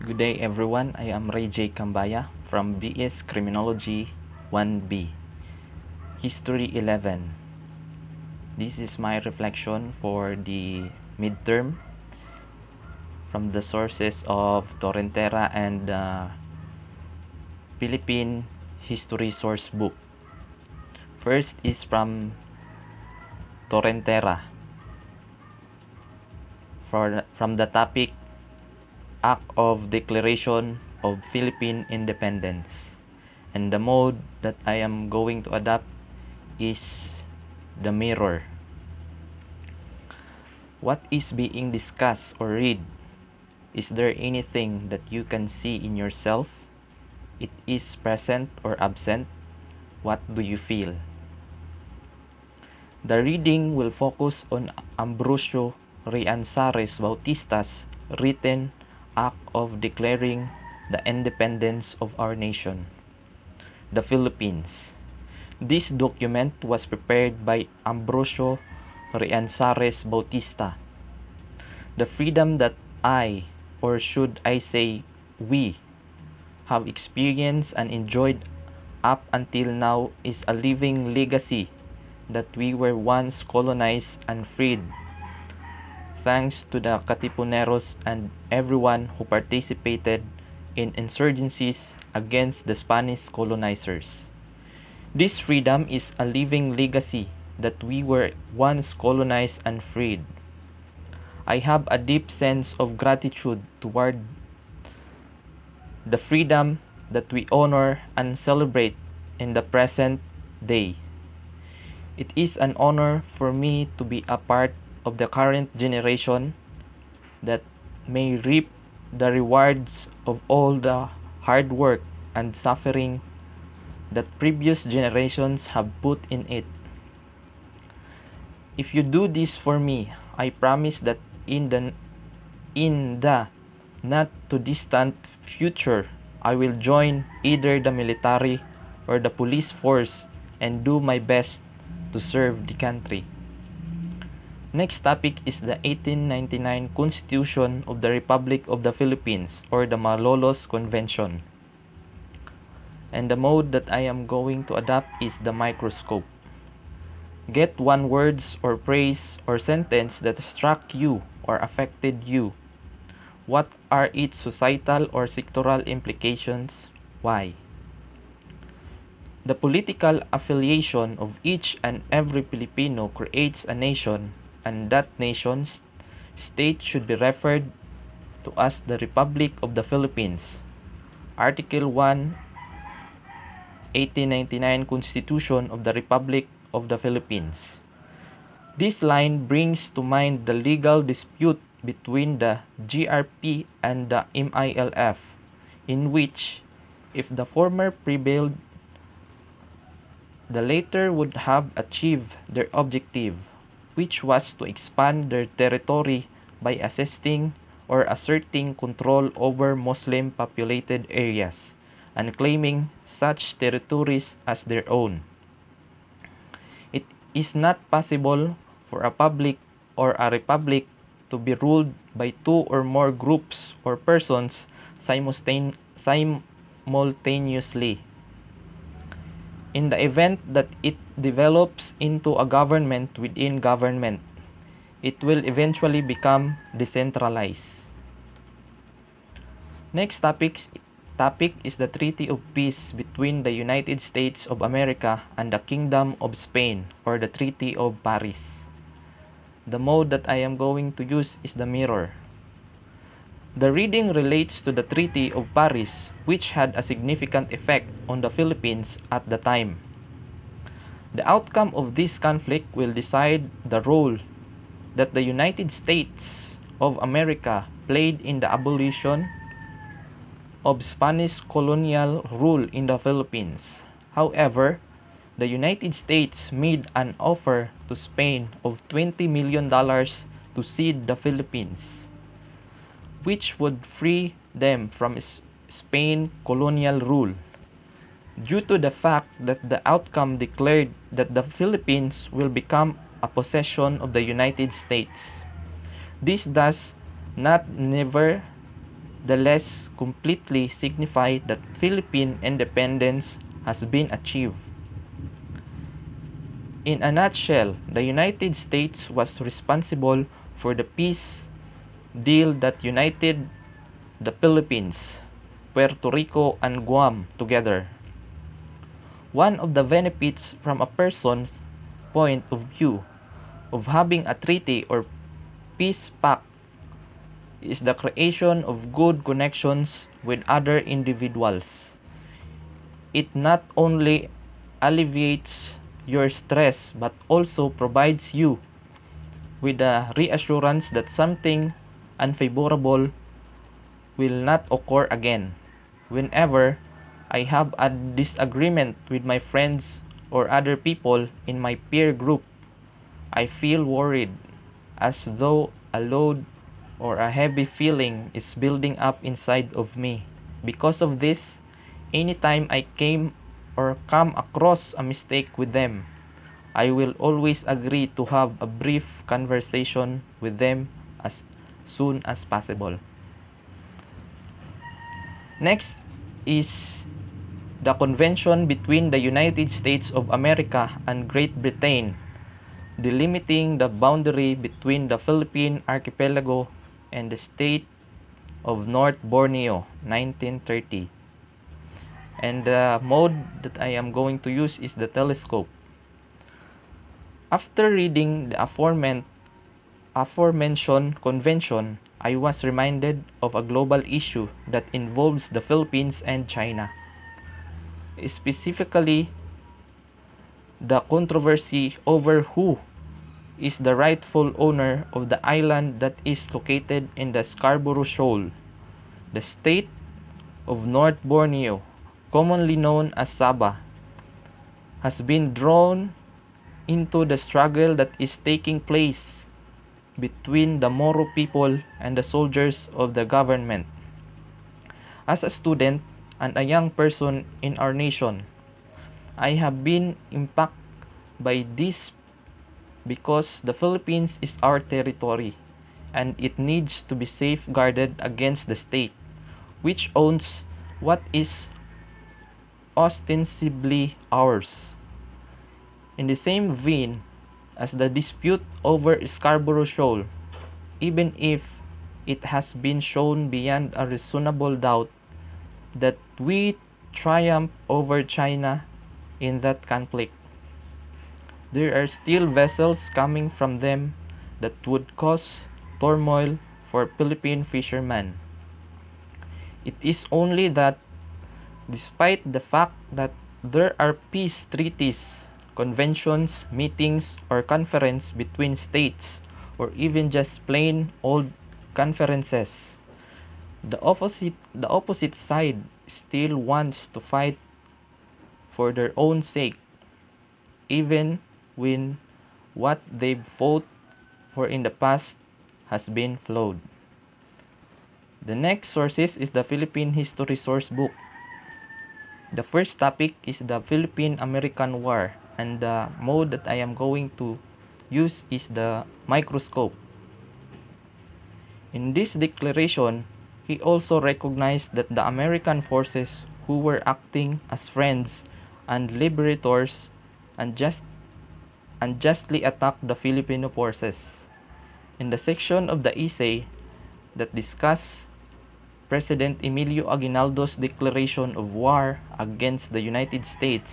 Good day everyone, I am Jay-Midterm from BS Criminology 1B, History 11. This is my reflection for the midterm from the sources of Torrentera and Philippine History Source Book. First is from Torrentera from the topic Act of Declaration of Philippine Independence, and the mode that I am going to adapt is the mirror. What is being discussed or read? Is there anything that you can see in yourself? It is present or absent? What do you feel? The reading will focus on Ambrosio Rianzares Bautista's written act of declaring the independence of our nation, the Philippines. This document was prepared by Ambrosio Rianzares Bautista. The freedom that I, or should I say we, have experienced and enjoyed up until now is a living legacy that we were once colonized and freed, thanks to the Katipuneros and everyone who participated in insurgencies against the Spanish colonizers. This freedom is a living legacy that we were once colonized and freed. I have a deep sense of gratitude toward the freedom that we honor and celebrate in the present day. It is an honor for me to be a part of the current generation that may reap the rewards of all the hard work and suffering that previous generations have put in it. If you do this for me, I promise that in the not too distant future, I will join either the military or the police force and do my best to serve the country. Next topic is the 1899 Constitution of the Republic of the Philippines, or the Malolos Convention. And the mode that I am going to adapt is the microscope. Get one words or phrase or sentence that struck you or affected you. What are its societal or sectoral implications? Why? The political affiliation of each and every Filipino creates a nation, and that nation's state should be referred to as the Republic of the Philippines. Article 1, 1899 Constitution of the Republic of the Philippines. This line brings to mind the legal dispute between the GRP and the MILF, in which, if the former prevailed, the latter would have achieved their objective, which was to expand their territory by assisting or asserting control over Muslim populated areas and claiming such territories as their own. It is not possible for a public or a republic to be ruled by two or more groups or persons simultaneously. In the event that it develops into a government within government, it will eventually become decentralized. Next topic is the Treaty of Peace between the United States of America and the Kingdom of Spain, or the Treaty of Paris. The mode that I am going to use is the mirror. The reading relates to the Treaty of Paris, which had a significant effect on the Philippines at the time. The outcome of this conflict will decide the role that the United States of America played in the abolition of Spanish colonial rule in the Philippines. However, the United States made an offer to Spain of $20 million to cede the Philippines, which would free them from Spain colonial rule. Due to the fact that the outcome declared that the Philippines will become a possession of the United States. This does not never the less completely signify that Philippine independence has been achieved. In a nutshell, the United States was responsible for the peace deal that united the Philippines, Puerto Rico, and Guam together. One of the benefits from a person's point of view of having a treaty or peace pact is the creation of good connections with other individuals. It not only alleviates your stress but also provides you with the reassurance that something unfavorable will not occur again. Whenever I have a disagreement with my friends or other people in my peer group, I feel worried, as though a load or a heavy feeling is building up inside of me. Because of this, anytime I come across a mistake with them, I will always agree to have a brief conversation with them as soon as possible. Next is the convention between the United States of America and Great Britain, delimiting the boundary between the Philippine archipelago and the state of North Borneo, 1930. And the mode that I am going to use is the telescope. After reading the aforementioned convention, I was reminded of a global issue that involves the Philippines and China. Specifically, the controversy over who is the rightful owner of the island that is located in the Scarborough Shoal. The state of North Borneo, commonly known as Sabah, has been drawn into the struggle that is taking place between the Moro people and the soldiers of the government. As a student and a young person in our nation, I have been impacted by this because the Philippines is our territory and it needs to be safeguarded against the state, which owns what is ostensibly ours. In the same vein as the dispute over Scarborough Shoal, even if it has been shown beyond a reasonable doubt that we triumph over China in that conflict, there are still vessels coming from them that would cause turmoil for Philippine fishermen. It is only that, despite the fact that there are peace treaties, conventions, meetings, or conferences between states, or even just plain old conferences, the opposite side still wants to fight for their own sake, even when what they've fought for in the past has been flawed. The next sources is the Philippine History Source Book. The first topic is the Philippine-American War, and the mode that I am going to use is the microscope. In this declaration, he also recognized that the American forces who were acting as friends and liberators unjustly attacked the Filipino forces. In the section of the essay that discussed President Emilio Aguinaldo's declaration of war against the United States,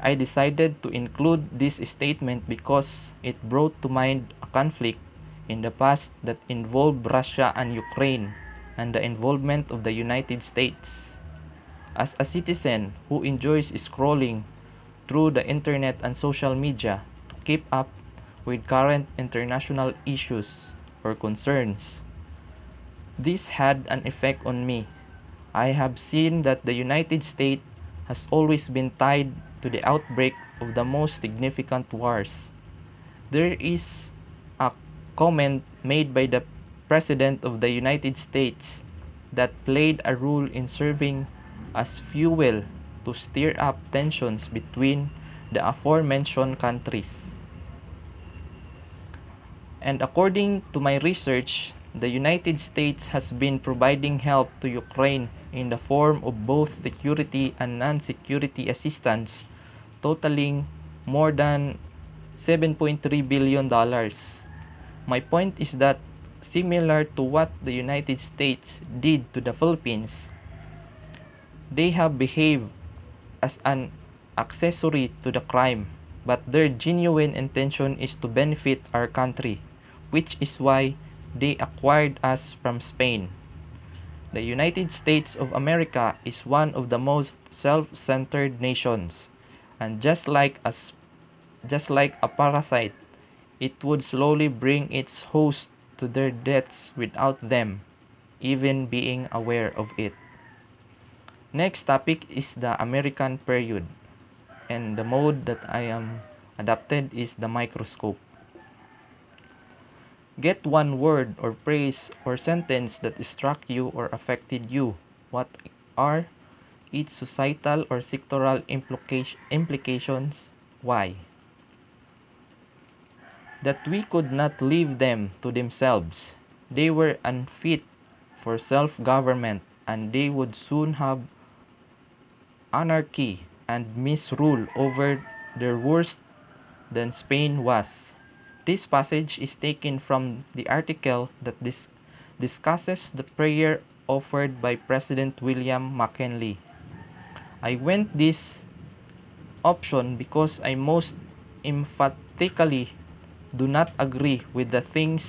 I decided to include this statement because it brought to mind a conflict in the past that involved Russia and Ukraine and the involvement of the United States. As a citizen who enjoys scrolling through the internet and social media to keep up with current international issues or concerns, this had an effect on me. I have seen that the United States has always been tied to the outbreak of the most significant wars. There is a comment made by the President of the United States that played a role in serving as fuel to stir up tensions between the aforementioned countries. And according to my research, The United States has been providing help to Ukraine in the form of both security and non-security assistance, totaling more than $7.3 billion. My point is that, similar to what the United States did to the Philippines, they have behaved as an accessory to the crime, but their genuine intention is to benefit our country, which is why they acquired us from Spain. The United States of America is one of the most self-centered nations, and just like a parasite, it would slowly bring its host to their deaths without them even being aware of it. Next topic is the American period, and the mode that I am adapted is the microscope. Get one word or phrase or sentence that struck you or affected you. What are its societal or sectoral implications? Why? That we could not leave them to themselves. They were unfit for self-government, and they would soon have anarchy and misrule over their worse than Spain was. This passage is taken from the article that discusses the prayer offered by President William McKinley. I went this option because I most emphatically do not agree with the things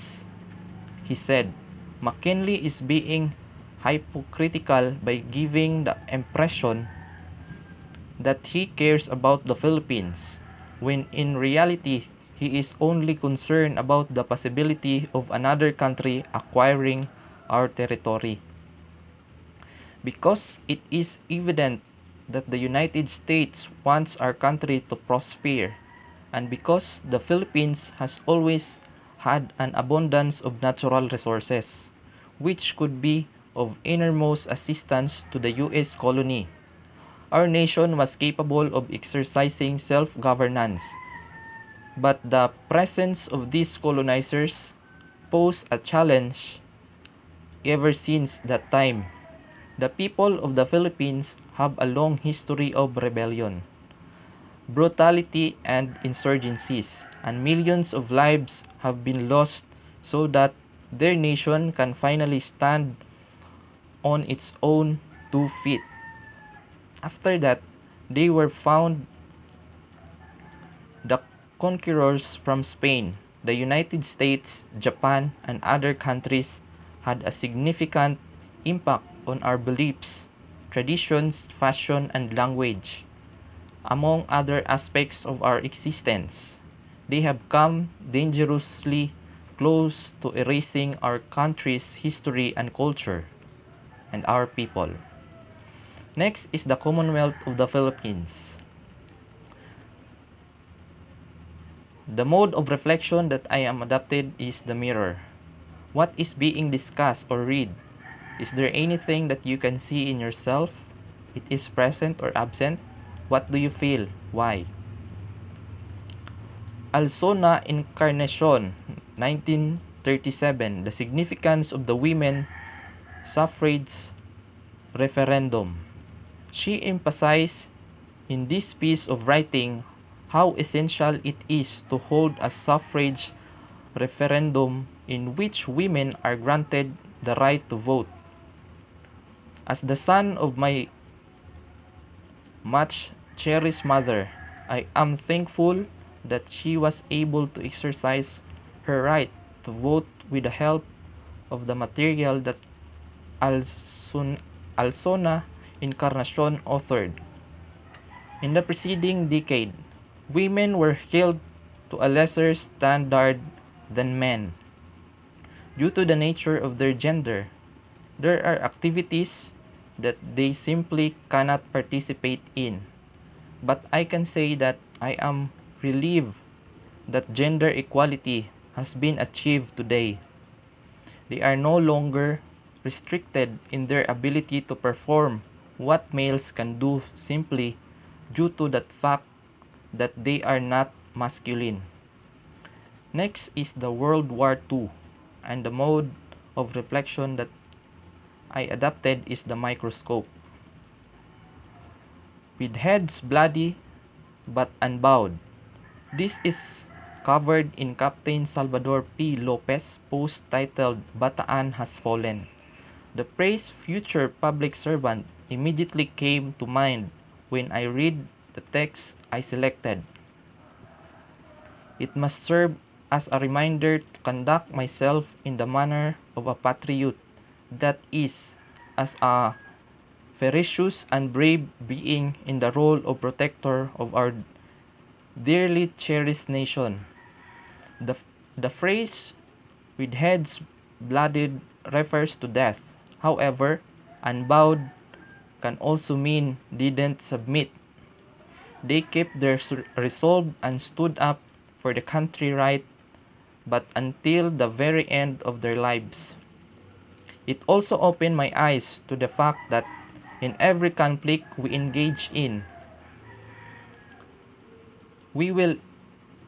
he said. McKinley is being hypocritical by giving the impression that he cares about the Philippines, when in reality he is only concerned about the possibility of another country acquiring our territory. Because it is evident that the United States wants our country to prosper, and because the Philippines has always had an abundance of natural resources, which could be of innermost assistance to the U.S. colony. Our nation was capable of exercising self-governance, but the presence of these colonizers posed a challenge ever since that time. The people of the Philippines have a long history of rebellion, brutality, and insurgencies, and millions of lives have been lost so that their nation can finally stand on its own 2 feet. After that, they were found the conquerors from Spain. The United States, Japan, and other countries had a significant impact on our beliefs, traditions, fashion, and language, among other aspects of our existence. They have come dangerously close to erasing our country's history and culture, and our people. Next is the Commonwealth of the Philippines. The mode of reflection that I am adapted is the mirror. What is being discussed or read? Is there anything that you can see in yourself? It is present or absent? What do you feel? Why? Alsona Encarnacion, 1937, The Significance of the Women Suffrage Referendum. She emphasized in this piece of writing how essential it is to hold a suffrage referendum in which women are granted the right to vote. As the son of my much cherished mother, I am thankful that she was able to exercise her right to vote with the help of the material that Alsona Encarnacion authored. In the preceding decade, women were held to a lesser standard than men. Due to the nature of their gender, there are activities that they simply cannot participate in. But I can say that I am relieved that gender equality has been achieved today. They are no longer restricted in their ability to perform what males can do simply due to the fact that they are not masculine. Next is the World War II and the mode of reflection that I adopted is the microscope. With heads bloody but unbowed. This is covered in Captain Salvador P. Lopez' post titled Bataan Has Fallen. The phrase future public servant immediately came to mind when I read the text I selected. It must serve as a reminder to conduct myself in the manner of a patriot, that is, as a ferocious and brave being in the role of protector of our dearly cherished nation. The, the phrase with heads blooded refers to death. However, unbowed can also mean didn't submit. They kept their resolve and stood up for the country right, but until the very end of their lives. It also opened my eyes to the fact that in every conflict we engage in, we will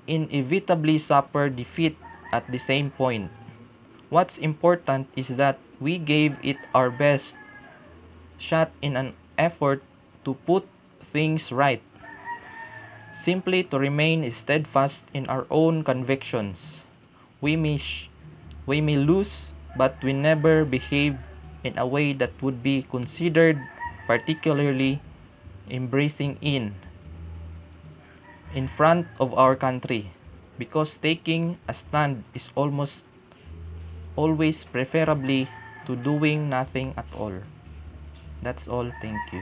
inevitably suffer defeat at the same point. What's important is that we gave it our best shot in an effort to put things right, simply to remain steadfast in our own convictions. We may, we may lose, but we never behave in a way that would be considered particularly embracing in front of our country, because taking a stand is almost always preferably to doing nothing at all. That's all. Thank you.